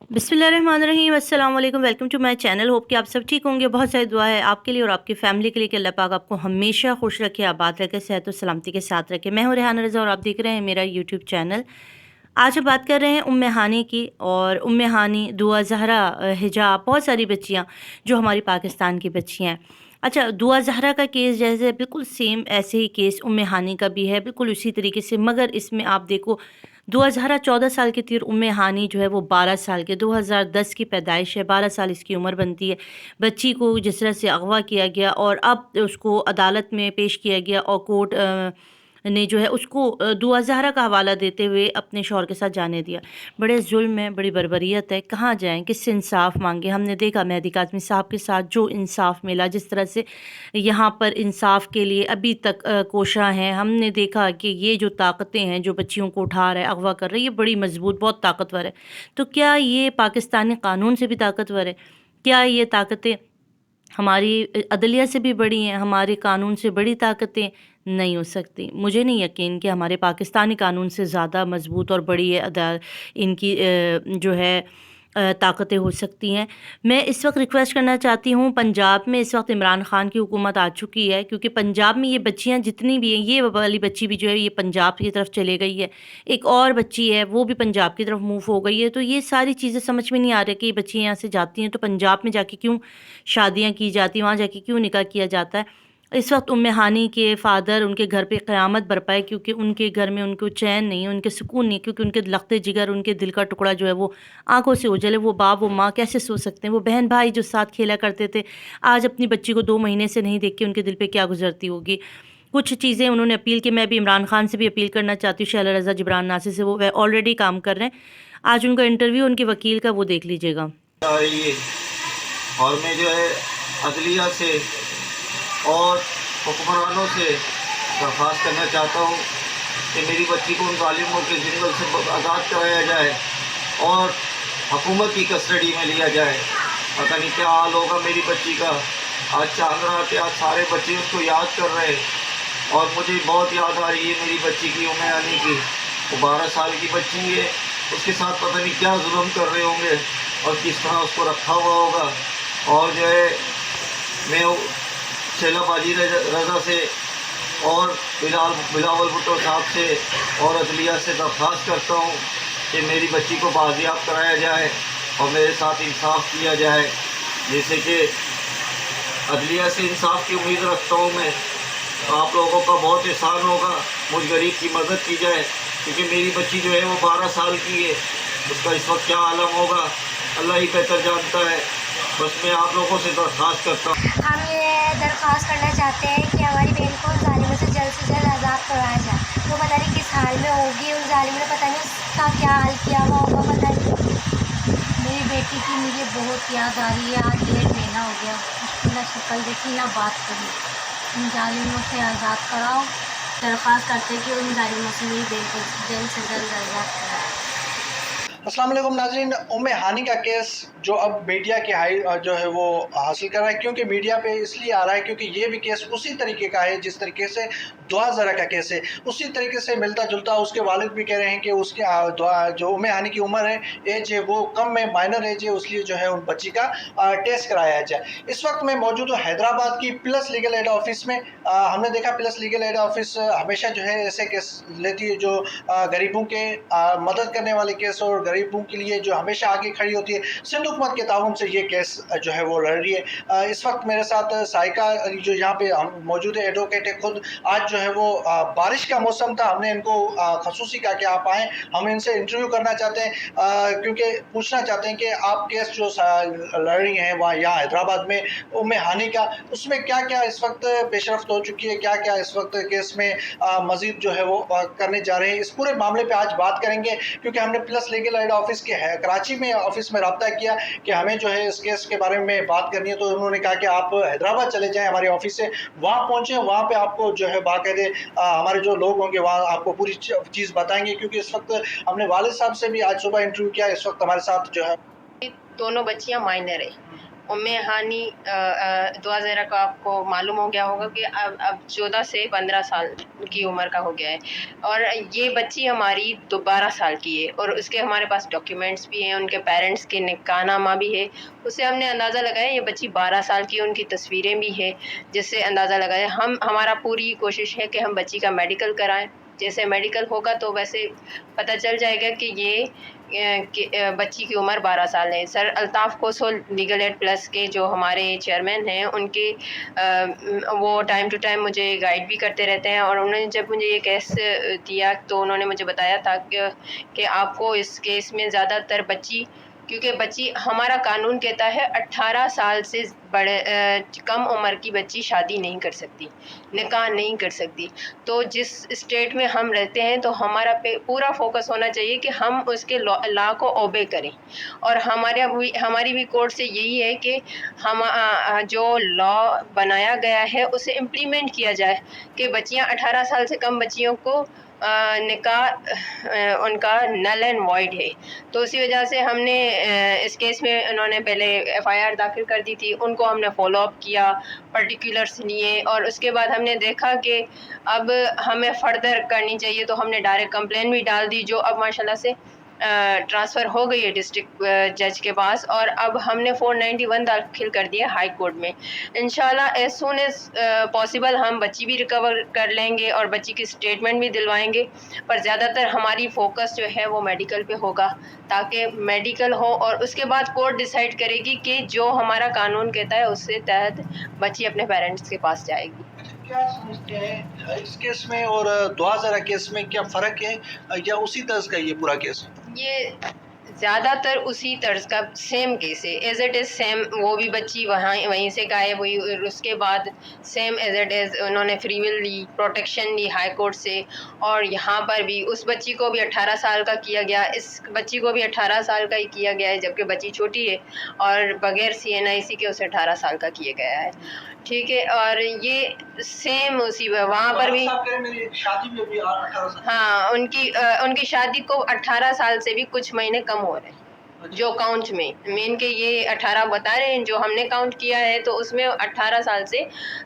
बिस्मिल्लाहिर्रहमानिर्रहीम, अस्सलाम वालेकुम। Welcome to my channel. Hope कि आप सब ठीक होंगे। बहुत सारी दुआ है आपके लिए और आपकी फैमिली के लिए कि अल्लाह पाक आपको हमेशा खुश रखे, आबाद रखे, सेहत और सलामती के साथ रखे। मैं हूँ रेहाना रज़ा और आप देख रहे हैं मेरा यूट्यूब चैनल। आज हम बात कर रहे हैं उम्मे हानी की। और उम्मे हानी, दुआ ज़हरा, हिजाब, बहुत सारी बच्चियाँ जो हमारी पाकिस्तान की बच्चियाँ हैं। अच्छा, दुआ ज़हरा का केस जैसे बिल्कुल सेम ऐसे ही केस उम्मे हानी का भी है, बिल्कुल उसी तरीके से। मगर इसमें आप देखो, दुआ ज़हरा 14 साल की थी और उम्मे हानी जो है वो 12 साल के, 2010 की पैदाइश है, 12 साल इसकी उम्र बनती है। बच्ची को जिस तरह से अगवा किया गया और अब उसको अदालत में पेश किया गया और कोर्ट ने जो है उसको दुआ ज़हरा का हवाला देते हुए अपने शौहर के साथ जाने दिया। बड़े जुल्म है, बड़ी बर्बरियत है। कहाँ जाएँ, किससे इंसाफ़ माँगे? हमने देखा मेहदी काज़मी साहब के साथ जो इंसाफ़ मिला, जिस तरह से यहाँ पर इंसाफ़ के लिए अभी तक कोशां हैं। हमने देखा कि ये जो ताकतें हैं, जो बच्चियों को उठा रहा है, अगवा कर रहा है, ये बड़ी मज़बूत, बहुत ताकतवर है। तो क्या ये पाकिस्तानी कानून से भी ताकतवर है? क्या ये ताकतें हमारी अदलिया से भी बड़ी हैं, हमारे कानून से बड़ी ताकतें? नहीं हो सकती। मुझे नहीं यकीन कि हमारे पाकिस्तानी कानून से ज़्यादा मज़बूत और बड़ी है इनकी जो है ताकतें हो सकती हैं। मैं इस वक्त रिक्वेस्ट करना चाहती हूँ, पंजाब में इस वक्त इमरान खान की हुकूमत आ चुकी है, क्योंकि पंजाब में ये बच्चियाँ जितनी भी हैं, ये वाली बच्ची भी जो है ये पंजाब की तरफ चले गई है। एक और बच्ची है वो भी पंजाब की तरफ मूव हो गई है। तो ये सारी चीज़ें समझ में नहीं आ रही कि ये बच्चियाँ यहाँ से जाती हैं तो पंजाब में जाके क्यों शादियाँ की जाती हैं, वहाँ जाके क्यों निकाह किया जाता है। इस वक्त उम्मे हानी के फ़ादर, उनके घर पे क़यामत बरपा है, क्योंकि उनके घर में उनको चैन नहीं है, उनके सुकून नहीं है, क्योंकि उनके लख्ते जिगर, उनके दिल का टुकड़ा जो है वो आँखों से ओझल है। वो बाप, वो माँ कैसे सो सकते हैं? वो बहन भाई जो साथ खेला करते थे, आज अपनी बच्ची को 2 महीने से नहीं देख के उनके दिल पे क्या गुज़रती होगी। कुछ चीज़ें उन्होंने अपील की। मैं भी इमरान खान से भी अपील करना चाहती हूँ, शैला रज़ा, जिब्रान नासिर से। वो ऑलरेडी काम कर रहे हैं। आज उनका इंटरव्यू उनके वकील का वो देख लीजिएगा। ये और मैं जो है अदलिया से और हुक्मरानों से दरख्वास्त करना चाहता हूँ कि मेरी बच्ची को उन ज़ालिमों के जंगल से आज़ाद कराया जाए और हुकूमत की कस्टडी में लिया जाए। पता नहीं क्या हाल होगा मेरी बच्ची का। आज चांद रहा कि आज सारे बच्चे उसको याद कर रहे हैं और मुझे बहुत याद आ रही है मेरी बच्ची की, उम्मे हानी की। वो 12 साल की बच्ची है, उसके साथ पता नहीं क्या जुल्म कर रहे होंगे और किस तरह उसको रखा हुआ होगा। और जो है मैं शैला बाजी रज़ा से और बिलावल भुट्टो साहब से और अदलिया से दरख्वास्त करता हूँ कि मेरी बच्ची को बाजियाब कराया जाए और मेरे साथ इंसाफ किया जाए। जैसे कि अदलिया से इंसाफ की उम्मीद रखता हूँ मैं। आप लोगों का बहुत एहसान होगा, मुझ गरीब की मदद की जाए, क्योंकि मेरी बच्ची जो है वो 12 साल की है। उसका इस वक्त क्या आलम होगा अल्लाह ही बेहतर जानता है। बस मैं आप लोगों से दरख्वास्त करता हूँ। हम ये दरख्वास्त करना चाहते हैं कि हमारी बहन को उन ज़ालिमों से जल्द आज़ाद करवाया जाए। वो पता नहीं किस हाल में होगी, उन ज़ालिमों ने पता नहीं उसका क्या हाल किया हुआ होगा, पता नहीं। मेरी बेटी की मुझे बहुत याद आ रही है। आज 1.5 महीना हो गया, उसकी ना शक्ल देखी ना बात करी। उन ज़ालिमों से आज़ाद कराओ। दरख्वास्त करते हैं कि उन ज़ालिमों से मेरी बहन को जल्द से जल्द आज़ाद कराओ। अस्सलाम वालेकुम नाज़रीन, उम्मे हानी का केस जो अब मीडिया की हाई जो है वो हासिल कर रहा है, क्योंकि मीडिया पे इसलिए आ रहा है क्योंकि ये भी केस उसी तरीके का है जिस तरीके से दुआ ज़रा का केस है, उसी तरीके से मिलता जुलता। उसके वालिद भी कह रहे हैं कि उसके जो उम्मे हानी की उम्र है, एज है, वो कम में माइनर एज है, इसलिए जो है उन बच्ची का टेस्ट कराया जाए। इस वक्त मैं मौजूद हूँ हैदराबाद की प्लस लीगल एड ऑफिस में। हमने देखा प्लस लीगल एड ऑफिस हमेशा जो है ऐसे केस लेती है जो गरीबों के मदद करने वाले केस और गरीबों के लिए जो हमेशा आगे खड़ी होती है। सिंध हुकूमत के ताउन से ये केस जो है वो लड़ रही है। इस वक्त मेरे साथ साइका जो यहाँ पे हम मौजूद है, एडवोकेट है खुद। आज जो है वो बारिश का मौसम था, हमने इनको खसूसी कहा कि आप आएँ, हम इनसे इंटरव्यू करना चाहते हैं क्योंकि पूछना चाहते हैं कि आप केस जो लड़ रही हैं वहाँ यहाँ हैदराबाद में उम्मे हानी का, उसमें क्या क्या इस वक्त पेशरफ्त हो चुकी है, क्या क्या इस वक्त केस में मजीद जो है वो करने जा रहे हैं। इस पूरे मामले पे आज बात करेंगे, क्योंकि हमने प्लस लीगल एड ऑफिस के है कराची में ऑफिस में रब्ता किया कि हमें जो है इस केस के बारे में बात करनी है। तो उन्होंने कहा कि आप हैदराबाद चले जाएं हमारे ऑफिस से, वहाँ पहुँचे, वहाँ पे आपको जो है बाकायदे हमारे जो लोग होंगे वहाँ आपको पूरी चीज़ बताएंगे। क्योंकि इस वक्त हमने वालिद साहब से भी आज सुबह इंटरव्यू किया, इस वक्त हमारे साथ जो है दोनों बच्चियां माइनर है। उम्मे हानी दुआ ज़हरा को आपको मालूम हो गया होगा कि अब 14 से 15 साल की उम्र का हो गया है, और ये बच्ची हमारी 12 साल की है, और उसके हमारे पास डॉक्यूमेंट्स भी हैं, उनके पेरेंट्स के निकाहनामा भी है। उससे हमने अंदाज़ा लगाया ये बच्ची 12 साल की है, उनकी तस्वीरें भी है, जिससे अंदाज़ा लगाया। हमारा पूरी कोशिश है कि हम बच्ची का मेडिकल कराएं। जैसे मेडिकल होगा तो वैसे पता चल जाएगा कि ये बच्ची की उम्र 12 साल है। सर अल्ताफ़ खोसो लीगल एड प्लस के जो हमारे चेयरमैन हैं, उनके वो टाइम टू टाइम मुझे गाइड भी करते रहते हैं, और उन्होंने जब मुझे ये केस दिया तो उन्होंने मुझे बताया था कि आपको इस केस में ज़्यादातर बच्ची, क्योंकि बच्ची हमारा कानून कहता है 18 साल से कम उम्र की बच्ची शादी नहीं कर सकती, निकाह नहीं कर सकती। तो जिस स्टेट में हम रहते हैं तो हमारा पे पूरा फोकस होना चाहिए कि हम उसके लॉ को ओबे करें, और हमारी भी कोर्ट से यही है कि हम जो लॉ बनाया गया है उसे इम्प्लीमेंट किया जाए कि बच्चियां 18 साल से कम बच्चियों को निकाह उनका नल एंड वॉइड है। तो उसी वजह से हमने इस केस में उन्होंने पहले एफआईआर दाखिल कर दी थी, उनको हमने फॉलो अप किया, पर्टिकुलर्स लिए, और उसके बाद हमने देखा कि अब हमें फर्दर करनी चाहिए, तो हमने डायरेक्ट कंप्लेन भी डाल दी, जो अब माशाल्लाह से ट्रांसफ़र हो गई है डिस्ट्रिक्ट जज के पास, और अब हमने 491 दाखिल कर दिया हाई कोर्ट में। इंशाल्लाह एज सून एज पॉसिबल हम बच्ची भी रिकवर कर लेंगे और बच्ची की स्टेटमेंट भी दिलवाएंगे, पर ज़्यादातर हमारी फोकस जो है वो मेडिकल पे होगा, ताकि मेडिकल हो और उसके बाद कोर्ट डिसाइड करेगी कि जो हमारा कानून कहता है उसके तहत बच्ची अपने पेरेंट्स के पास जाएगी। क्या समझते हैं इस केस में और दुआ ज़रा केस में क्या फ़र्क है, या उसी तर्ज का ये पूरा केस? ये ज़्यादातर उसी तर्ज का सेम केस है, एज इट इज़ सेम। वो भी बच्ची वहीं से गायब हुई, उसके बाद सेम एज इट इज़ उन्होंने फ्री विल ली, प्रोटेक्शन ली हाई कोर्ट से, और यहाँ पर भी उस बच्ची को भी 18 साल का किया गया, इस बच्ची को भी 18 साल का ही किया गया है, जबकि बच्ची छोटी है और बगैर CNIC के उसे 18 साल का किया गया है। ठीक है, और ये सेम उसी वहाँ पर भी मेरी शादी भी अभी 18 साल। हाँ, उनकी शादी को 18 साल से भी कुछ महीने कम हो रहे हैं जो काउंट में मेन के ये 18 बता रहे हैं, जो हमने काउंट किया है तो उसमें 18 साल से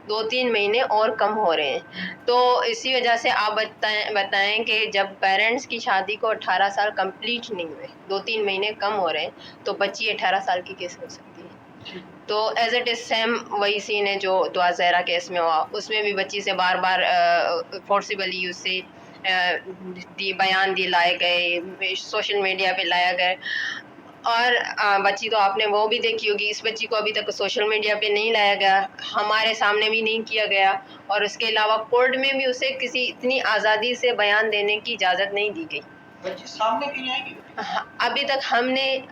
2-3 महीने और कम हो रहे हैं। तो इसी वजह से आप बताएं कि जब पेरेंट्स की शादी को 18 साल कंप्लीट नहीं हुए, 2-3 महीने कम हो रहे हैं, तो बच्ची 18 साल की कैसे हो सकती है? तो एज इट इज़ सेम वही सीन है जो दुआ ज़हरा केस में हुआ, उसमें भी बच्ची से बार बार फोर्सिबली उससे बयान दिलाए गए, सोशल मीडिया पे लाया गया, और बच्ची तो आपने वो भी देखी होगी, इस बच्ची को अभी तक सोशल मीडिया पे नहीं लाया गया, हमारे सामने भी नहीं किया गया, और उसके अलावा कोर्ट में भी उसे किसी इतनी आज़ादी से बयान देने की इजाज़त नहीं दी गई। बच्ची सामने क्यों आएगी? अभी तक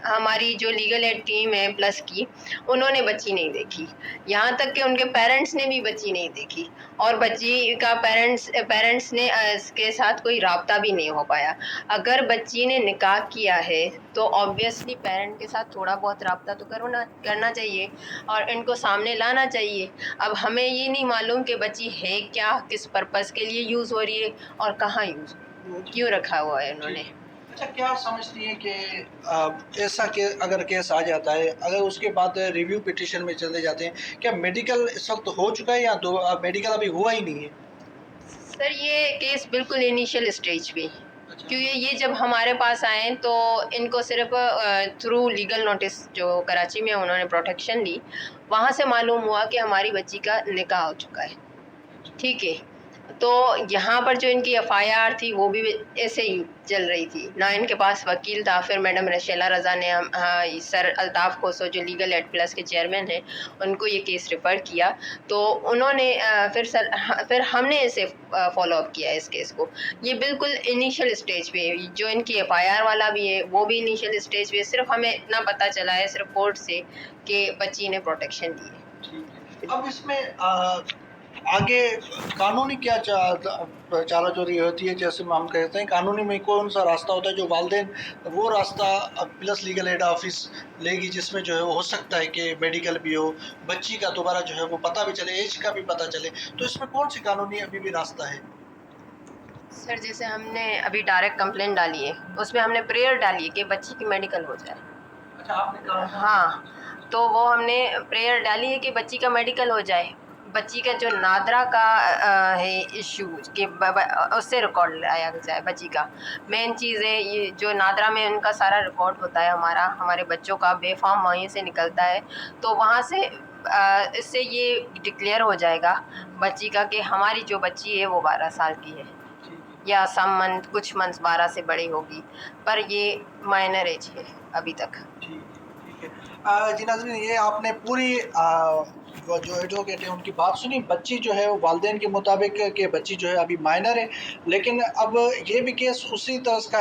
हमारी जो लीगल एड टीम है प्लस की, उन्होंने बच्ची नहीं देखी, यहाँ तक कि उनके पेरेंट्स ने भी बच्ची नहीं देखी, और बच्ची का पेरेंट्स ने इसके साथ कोई राब्ता भी नहीं हो पाया। अगर बच्ची ने निकाह किया है तो ऑब्वियसली पेरेंट के साथ थोड़ा बहुत राब्ता तो करना चाहिए और इनको सामने लाना चाहिए। अब हमें ये नहीं मालूम कि बच्ची है क्या, किस पर्पज़ के लिए यूज़ हो रही है और कहाँ क्यों रखा हुआ है उन्होंने। अच्छा, क्या समझती हैं कि ऐसा के अगर केस आ जाता है, अगर उसके बाद रिव्यू पिटीशन में चले जाते हैं, क्या मेडिकल इस वक्त हो चुका है या मेडिकल अभी हुआ ही नहीं है? सर ये केस बिल्कुल इनिशियल स्टेज पे, क्योंकि ये जब हमारे पास आए तो इनको सिर्फ थ्रू लीगल नोटिस जो कराची में उन्होंने प्रोटेक्शन ली, वहाँ से मालूम हुआ कि हमारी बच्ची का निकाह हो चुका है। ठीक है, तो यहाँ पर जो इनकी FIR थी वो भी ऐसे ही चल रही थी, ना इनके पास वकील था। फिर मैडम रशीला रज़ा ने सर अल्ताफ़ खोसो जो लीगल एड प्लस के चेयरमैन हैं, उनको ये केस रेफ़र किया, तो उन्होंने फिर हमने इसे फॉलो अप किया इस केस को। ये बिल्कुल इनिशियल स्टेज पे, जो इनकी FIR वाला भी है वो भी इनिशियल स्टेज पे, सिर्फ हमें इतना पता चला है सिर्फ कोर्ट से कि बच्ची ने प्रोटेक्शन दी है। अब इसमें आगे कानूनी क्या चारा चोरी होती है? जैसे हम कहते हैं कानूनी में कौन सा रास्ता होता है जो वालिदैन वो रास्ता प्लस लीगल एड ऑफिस लेगी, जिसमें जो है वो हो सकता है कि मेडिकल भी हो, बच्ची का दोबारा जो है वो पता भी चले, एज का भी पता चले, तो इसमें कौन सी कानूनी अभी भी रास्ता है? सर जैसे हमने अभी डायरेक्ट कंप्लेंट डाली है, उसमें हमने प्रेयर डाली है कि बच्ची की मेडिकल हो जाए। अच्छा आपने कहा हाँ, तो वो हमने प्रेयर डाली है कि बच्ची का मेडिकल हो जाए। बच्ची का जो नादरा का है इशू कि उससे रिकॉर्ड लाया जाए बच्ची का। मेन चीज़ है ये जो नादरा में उनका सारा रिकॉर्ड होता है, हमारे बच्चों का बेफाम वहीं से निकलता है, तो वहाँ से इससे ये डिक्लेयर हो जाएगा बच्ची का कि हमारी जो बच्ची है वो 12 साल की है, या कुछ मंथ्स 12 से बड़ी होगी, पर ये माइनर एज है अभी तक। ठीक है। जी नाज़रीन, ये आपने पूरी वो जो एडवोकेट है उनकी बात सुनी। बच्ची जो है वो वालिदैन के मुताबिक कि बच्ची जो है अभी माइनर है, लेकिन अब ये भी केस उसी तरह का